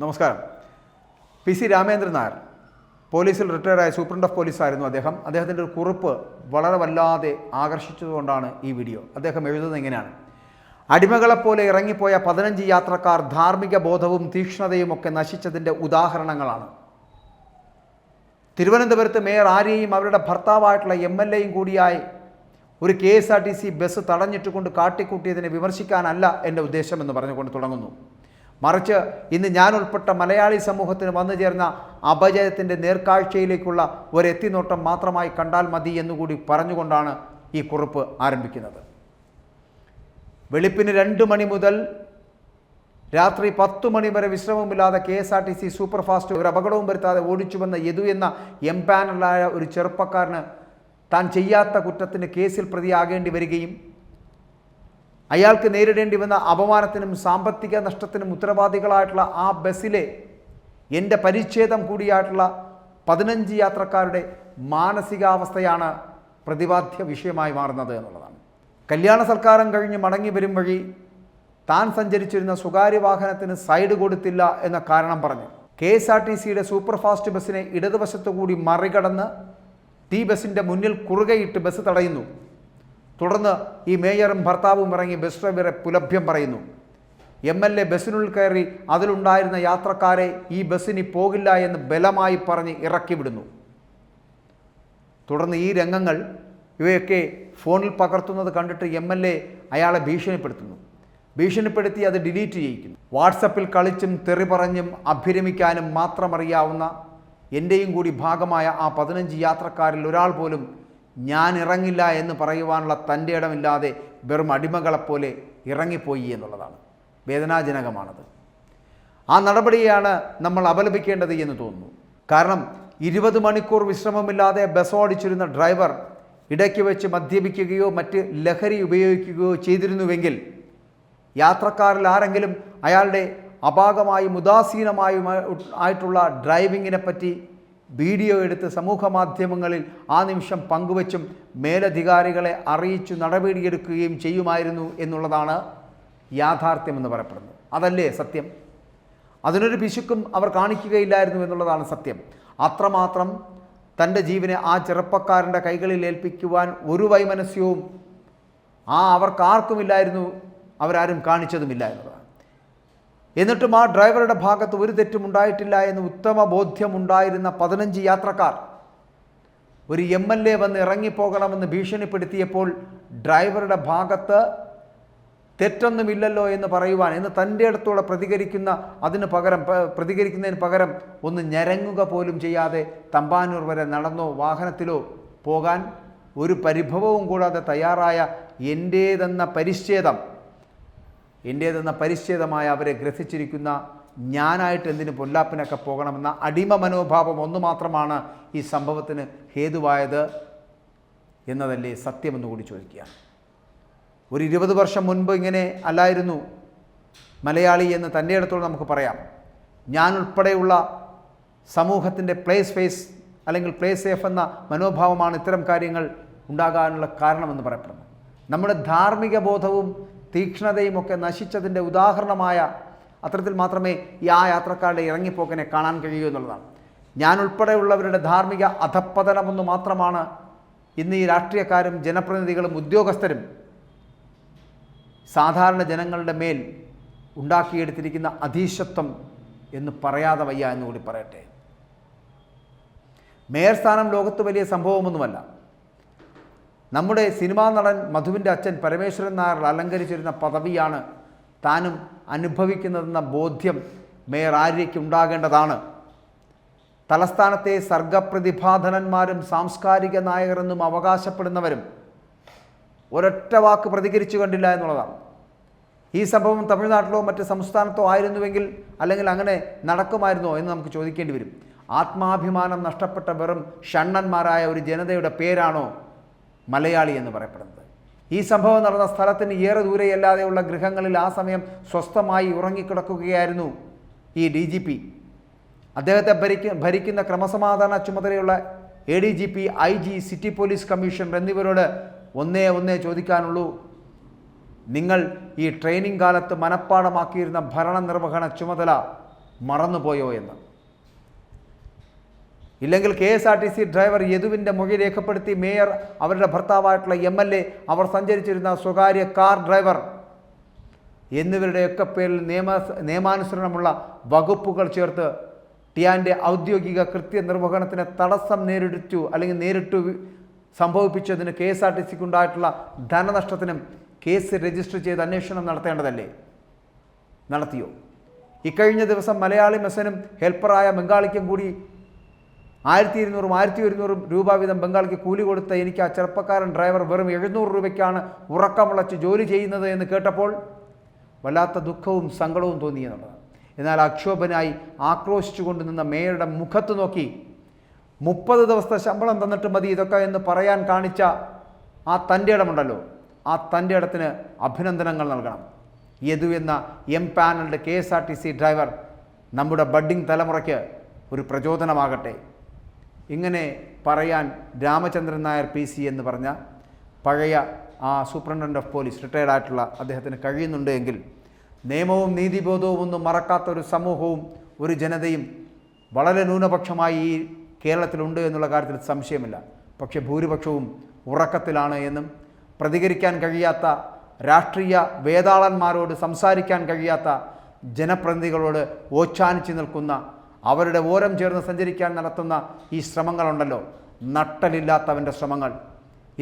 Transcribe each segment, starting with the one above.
നമസ്കാരം. P C Ramendran Nair പോലീസിൽ റിട്ടയർഡായ superintendent of police ആയിരുന്നു അദ്ദേഹം. അദ്ദേഹത്തിൻ്റെ ഒരു കുറിപ്പ് വളരെ വല്ലാതെ ആകർഷിച്ചതുകൊണ്ടാണ് ഈ വീഡിയോ. അദ്ദേഹം എഴുതുന്നത് ഇങ്ങനെയാണ്: അടിമകളെപ്പോലെ ഇറങ്ങിപ്പോയ 15 യാത്രക്കാർ ധാർമ്മിക ബോധവും തീക്ഷ്ണതയും ഒക്കെ നശിച്ചതിൻ്റെ ഉദാഹരണങ്ങളാണ്. തിരുവനന്തപുരത്ത് മേയർ ആര്യയും അവരുടെ ഭർത്താവായിട്ടുള്ള MLA യും കൂടിയായി ഒരു KSRTC ബസ് തടഞ്ഞിട്ടുകൊണ്ട് കാട്ടിക്കൂട്ടിയതിനെ വിമർശിക്കാനല്ല എൻ്റെ ഉദ്ദേശമെന്ന് പറഞ്ഞുകൊണ്ട് തുടങ്ങുന്നു. മറിച്ച് ഇന്ന് ഞാൻ ഉൾപ്പെട്ട മലയാളി സമൂഹത്തിന് വന്നു ചേർന്ന അപജയത്തിൻ്റെ നേർക്കാഴ്ചയിലേക്കുള്ള ഒരെത്തിനോട്ടം മാത്രമായി കണ്ടാൽ മതി എന്നുകൂടി പറഞ്ഞുകൊണ്ടാണ് ഈ കുറിപ്പ് ആരംഭിക്കുന്നത്. വെളുപ്പിന് 2 മണി മുതൽ രാത്രി 10 മണി വരെ വിശ്രമമില്ലാതെ KSRTC സൂപ്പർ ഫാസ്റ്റ് ഒരു അപകടവും വരുത്താതെ ഓടിച്ചു വന്ന യദു എന്ന എംപാനലായ ഒരു ചെറുപ്പക്കാരന് താൻ ചെയ്യാത്ത കുറ്റത്തിന് കേസിൽ പ്രതിയാകേണ്ടി വരികയും അയാൾക്ക് നേരിടേണ്ടി വന്ന അപമാനത്തിനും സാമ്പത്തിക നഷ്ടത്തിനും ഉത്തരവാദികളായിട്ടുള്ള ആ ബസ്സിലെ എൻ്റെ പരിച്ഛേദം കൂടിയായിട്ടുള്ള 15 യാത്രക്കാരുടെ മാനസികാവസ്ഥയാണ് പ്രതിപാദ്യ വിഷയമായി മാറുന്നത് എന്നുള്ളതാണ്. കല്യാണ സൽക്കാരം കഴിഞ്ഞ് മടങ്ങി വരും വഴി താൻ സഞ്ചരിച്ചിരുന്ന സ്വകാര്യ വാഹനത്തിന് സൈഡ് കൊടുത്തില്ല എന്ന കാരണം പറഞ്ഞ് KSRTCയുടെ സൂപ്പർ ഫാസ്റ്റ് ബസ്സിനെ ഇടതുവശത്തുകൂടി മറികടന്ന് ബസ്സിൻ്റെ മുന്നിൽ കുറുകയിട്ട് ബസ് തടയുന്നു. തുടർന്ന് ഈ മേയറും ഭർത്താവും ഇറങ്ങി ബസ് ഡ്രൈവറെ പുലഭ്യം പറയുന്നു. MLA ബസ്സിനുള്ളിൽ കയറി അതിലുണ്ടായിരുന്ന യാത്രക്കാരെ ഈ ബസ്സിന് പോകില്ല എന്ന് ബലമായി പറഞ്ഞ് ഇറക്കി വിടുന്നു. തുടർന്ന് ഈ രംഗങ്ങൾ ഇവയൊക്കെ ഫോണിൽ പകർത്തുന്നത് കണ്ടിട്ട് MLA അയാളെ ഭീഷണിപ്പെടുത്തി അത് ഡിലീറ്റ് ചെയ്യിക്കുന്നു. വാട്സപ്പിൽ കളിച്ചും തെറി പറഞ്ഞും അഭിരമിക്കാനും മാത്രമറിയാവുന്ന എൻ്റെയും കൂടി ഭാഗമായ ആ 15 യാത്രക്കാരിൽ ഒരാൾ പോലും ഞാൻ ഇറങ്ങില്ല എന്ന് പറയുവാനുള്ള തൻ്റെ ഇടമില്ലാതെ വെറും അടിമകളെപ്പോലെ ഇറങ്ങിപ്പോയി എന്നുള്ളതാണ്. വേദനാജനകമാണത്. ആ നടപടിയാണ് നമ്മൾ അപലപിക്കേണ്ടത് എന്ന് തോന്നുന്നു. കാരണം 20 മണിക്കൂർ വിശ്രമമില്ലാതെ ബസ് ഓടിച്ചിരുന്ന ഡ്രൈവർ ഇടയ്ക്ക് വെച്ച് മദ്യപിക്കുകയോ മറ്റ് ലഹരി ഉപയോഗിക്കുകയോ ചെയ്തിരുന്നുവെങ്കിൽ യാത്രക്കാരിൽ ആരെങ്കിലും അയാളുടെ അപാകമായും ഉദാസീനമായും ആയിട്ടുള്ള ഡ്രൈവിങ്ങിനെ പറ്റി വീഡിയോ എടുത്ത് സമൂഹ മാധ്യമങ്ങളിൽ ആ നിമിഷം പങ്കുവച്ചും മേലധികാരികളെ അറിയിച്ചു നടപടിയെടുക്കുകയും ചെയ്യുമായിരുന്നു എന്നുള്ളതാണ് യാഥാർത്ഥ്യമെന്ന് പറയപ്പെടുന്നത്. അതല്ലേ സത്യം? അതിനൊരു പിശുക്കും അവർ കാണിക്കുകയില്ലായിരുന്നു എന്നുള്ളതാണ് സത്യം. അത്രമാത്രം തൻ്റെ ജീവനെ ആ ചെറുപ്പക്കാരൻ്റെ കൈകളിൽ ഏൽപ്പിക്കുവാൻ ഒരു വൈമനസ്യവും അവർക്കാർക്കുമില്ലായിരുന്നു, അവരാരും കാണിച്ചതുമില്ല എന്നതാണ്. എന്നിട്ടും ആ ഡ്രൈവറുടെ ഭാഗത്ത് ഒരു തെറ്റും ഉണ്ടായിട്ടില്ല എന്ന് ഉത്തമ ബോധ്യമുണ്ടായിരുന്ന 15 യാത്രക്കാർ ഒരു MLA വന്ന് ഇറങ്ങിപ്പോകണമെന്ന് ഭീഷണിപ്പെടുത്തിയപ്പോൾ ഡ്രൈവറുടെ ഭാഗത്ത് തെറ്റൊന്നുമില്ലല്ലോ എന്ന് പറയുവാൻ, എന്ന് തൻ്റെ അടുത്തോടെ പ്രതികരിക്കുന്നതിന് പകരം ഒന്ന് ഞരങ്ങുക പോലും ചെയ്യാതെ തമ്പാനൂർ വരെ നടന്നോ വാഹനത്തിലോ പോകാൻ ഒരു പരിഭവവും കൂടാതെ തയ്യാറായ എൻ്റേതെന്ന പരിച്ഛേദമായ അവരെ ഗ്രഹിച്ചിരിക്കുന്ന ഞാനായിട്ട് എന്തിന് പൊല്ലാപ്പിനൊക്കെ പോകണമെന്ന അടിമ മനോഭാവം ഒന്നു മാത്രമാണ് ഈ സംഭവത്തിന് ഹേതുവായത് എന്നതല്ലേ സത്യമെന്ന് കൂടി ചോദിക്കുക. ഒരു 20 വർഷം മുൻപ് ഇങ്ങനെ അല്ലായിരുന്നു മലയാളി എന്ന് തൻ്റെ അടുത്തോളം നമുക്ക് പറയാം. ഞാൻ ഉൾപ്പെടെയുള്ള സമൂഹത്തിൻ്റെ പ്ലേ സേഫ് എന്ന മനോഭാവമാണ് ഇത്തരം കാര്യങ്ങൾ ഉണ്ടാകാനുള്ള കാരണമെന്ന് പറയപ്പെടുന്നു. നമ്മുടെ ധാർമ്മിക ബോധവും തീക്ഷ്ണതയും ഒക്കെ നശിച്ചതിൻ്റെ ഉദാഹരണമായ അത്തരത്തിൽ മാത്രമേ ആ യാത്രക്കാരുടെ ഇറങ്ങിപ്പോക്കിനെ കാണാൻ കഴിയൂ എന്നുള്ളതാണ്. ഞാൻ ഉൾപ്പെടെയുള്ളവരുടെ ധാർമ്മിക അധപ്പതനമൊന്നു മാത്രമാണ് ഇന്ന് ഈ രാഷ്ട്രീയക്കാരും ജനപ്രതിനിധികളും ഉദ്യോഗസ്ഥരും സാധാരണ ജനങ്ങളുടെ മേൽ ഉണ്ടാക്കിയെടുത്തിരിക്കുന്ന അധീശത്വം എന്ന് പറയാതെ വയ്യ എന്നുകൂടി പറയട്ടെ. മേയർ സ്ഥാനം ലോകത്ത് വലിയ സംഭവമൊന്നുമല്ല. നമ്മുടെ സിനിമാ നടൻ മധുവിൻ്റെ അച്ഛൻ പരമേശ്വരൻ നായർ അലങ്കരിച്ചിരുന്ന പദവിയാണ് താനും അനുഭവിക്കുന്നതെന്ന ബോധ്യം മേയർ ആര്യയ്ക്ക് ഉണ്ടാകേണ്ടതാണ്. തലസ്ഥാനത്തെ സർഗപ്രതിഭാധനന്മാരും സാംസ്കാരിക നായകരെന്നും അവകാശപ്പെടുന്നവരും ഒരൊറ്റ വാക്ക് പ്രതികരിച്ചു കണ്ടില്ല എന്നുള്ളതാണ്. ഈ സംഭവം തമിഴ്നാട്ടിലോ മറ്റ് സംസ്ഥാനത്തോ ആയിരുന്നുവെങ്കിൽ, അല്ലെങ്കിൽ അങ്ങനെ നടക്കുമായിരുന്നോ എന്ന് നമുക്ക് ചോദിക്കേണ്ടി വരും. ആത്മാഭിമാനം നഷ്ടപ്പെട്ട വെറും ഷണ്ണന്മാരായ ഒരു ജനതയുടെ പേരാണോ മലയാളി എന്ന് പറയപ്പെടുന്നത്? ഈ സംഭവം നടന്ന സ്ഥലത്തിന് ഏറെ ദൂരെയല്ലാതെയുള്ള ഗൃഹങ്ങളിൽ ആ സമയം സ്വസ്ഥമായി ഉറങ്ങിക്കിടക്കുകയായിരുന്നു ഈ DGP. അദ്ദേഹത്തെ ഭരിക്കുന്ന ക്രമസമാധാന ചുമതലയുള്ള ADGP, IG, city police commissioner എന്നിവരോട് ഒന്നേ ചോദിക്കാനുള്ളൂ: നിങ്ങൾ ഈ ട്രെയിനിങ് കാലത്ത് മനഃപ്പാടമാക്കിയിരുന്ന ഭരണനിർവഹണ ചുമതല മറന്നുപോയോ എന്ന്. ഇല്ലെങ്കിൽ KSRTC ഡ്രൈവർ യദുവിൻ്റെ മൊഴി രേഖപ്പെടുത്തി മേയർ, അവരുടെ ഭർത്താവായിട്ടുള്ള MLA, അവർ സഞ്ചരിച്ചിരുന്ന സ്വകാര്യ കാർ ഡ്രൈവർ എന്നിവരുടെയൊക്കെ പേരിൽ നിയമാനുസരണമുള്ള വകുപ്പുകൾ ചേർത്ത് ടിയാൻ്റെ ഔദ്യോഗിക കൃത്യനിർവഹണത്തിന് തടസ്സം നേരിട്ടു സംഭവിപ്പിച്ചതിന് KSRTCക്ക് ഉണ്ടായിട്ടുള്ള ധനനഷ്ടത്തിനും കേസ് രജിസ്റ്റർ ചെയ്ത് അന്വേഷണം നടത്തേണ്ടതല്ലേ? നടത്തിയോ? ഇക്കഴിഞ്ഞ ദിവസം മലയാളി മെസ്സനും ഹെൽപ്പറായ ബംഗാളിക്കും കൂടി 1200 1100 രൂപ വീതം ബംഗാളിക്ക് കൂലി കൊടുത്ത എനിക്ക് ആ ചെറുപ്പക്കാരൻ ഡ്രൈവർ വെറും 700 രൂപയ്ക്കാണ് ഉറക്കമുളച്ച് ജോലി ചെയ്യുന്നത് എന്ന് കേട്ടപ്പോൾ വല്ലാത്ത ദുഃഖവും സങ്കടവും തോന്നി എന്നുള്ളതാണ്. എന്നാൽ അക്ഷോഭനായി ആക്രോശിച്ചുകൊണ്ട് നിന്ന മേയറുടെ മുഖത്ത് നോക്കി 30 ദിവസത്തെ ശമ്പളം തന്നിട്ട് മതി ഇതൊക്കെ എന്ന് പറയാൻ കാണിച്ച ആ തൻ്റെ ഇടമുണ്ടല്ലോ, ആ തൻ്റെ ഇടത്തിന് അഭിനന്ദനങ്ങൾ നൽകണം. യദു എന്ന പാനൽഡ് KSRTC ഡ്രൈവർ നമ്മുടെ ബഡ്ഡിംഗ് തലമുറയ്ക്ക് ഒരു പ്രചോദനമാകട്ടെ. ഇങ്ങനെ പറയാൻ രാമചന്ദ്രൻ നായർ PC എന്ന് പറഞ്ഞ പഴയ ആ സൂപ്രണ്ടൻ്റ് ഓഫ് പോലീസ് റിട്ടയർഡ് ആയിട്ടുള്ള അദ്ദേഹത്തിന് കഴിയുന്നുണ്ട് എങ്കിൽ നിയമവും നീതിബോധവും ഒന്നും മറക്കാത്ത ഒരു സമൂഹവും ഒരു ജനതയും വളരെ ന്യൂനപക്ഷമായി ഈ കേരളത്തിലുണ്ട് എന്നുള്ള കാര്യത്തിൽ സംശയമില്ല. പക്ഷേ ഭൂരിപക്ഷവും ഉറക്കത്തിലാണ് എന്നും പ്രതികരിക്കാൻ കഴിയാത്ത രാഷ്ട്രീയ വേതാളന്മാരോട് സംസാരിക്കാൻ കഴിയാത്ത ജനപ്രതിനിധികളോട് ഓച്ചാനിച്ച് നിൽക്കുന്ന, അവരുടെ ഓരം ചേർന്ന് സഞ്ചരിക്കാൻ നടത്തുന്ന ഈ ശ്രമങ്ങളുണ്ടല്ലോ, നട്ടലില്ലാത്തവൻ്റെ ശ്രമങ്ങൾ.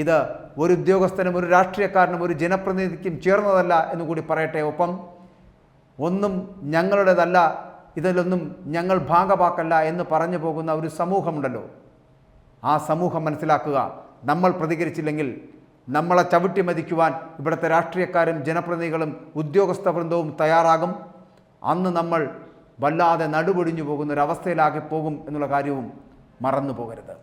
ഇത് ഒരു ഉദ്യോഗസ്ഥനും ഒരു രാഷ്ട്രീയക്കാരനും ഒരു ജനപ്രതിനിധിക്കും ചേർന്നതല്ല എന്ന് കൂടി പറയട്ടെ. ഒപ്പം ഒന്നും ഞങ്ങളുടേതല്ല, ഇതിലൊന്നും ഞങ്ങൾ ഭാഗമാക്കല്ല എന്ന് പറഞ്ഞു പോകുന്ന ഒരു സമൂഹമുണ്ടല്ലോ, ആ സമൂഹം മനസ്സിലാക്കുക. നമ്മൾ പ്രതികരിച്ചില്ലെങ്കിൽ നമ്മളെ ചവിട്ടി മതിക്കുവാൻ ഇവിടുത്തെ രാഷ്ട്രീയക്കാരും ജനപ്രതിനിധികളും ഉദ്യോഗസ്ഥ വൃന്ദവും തയ്യാറാകും. അന്ന് നമ്മൾ വല്ലാതെ നടുപൊടിഞ്ഞു പോകുന്ന ഒരവസ്ഥയിലാകെ പോകും എന്നുള്ള കാര്യവും മറന്നു പോകരുത്.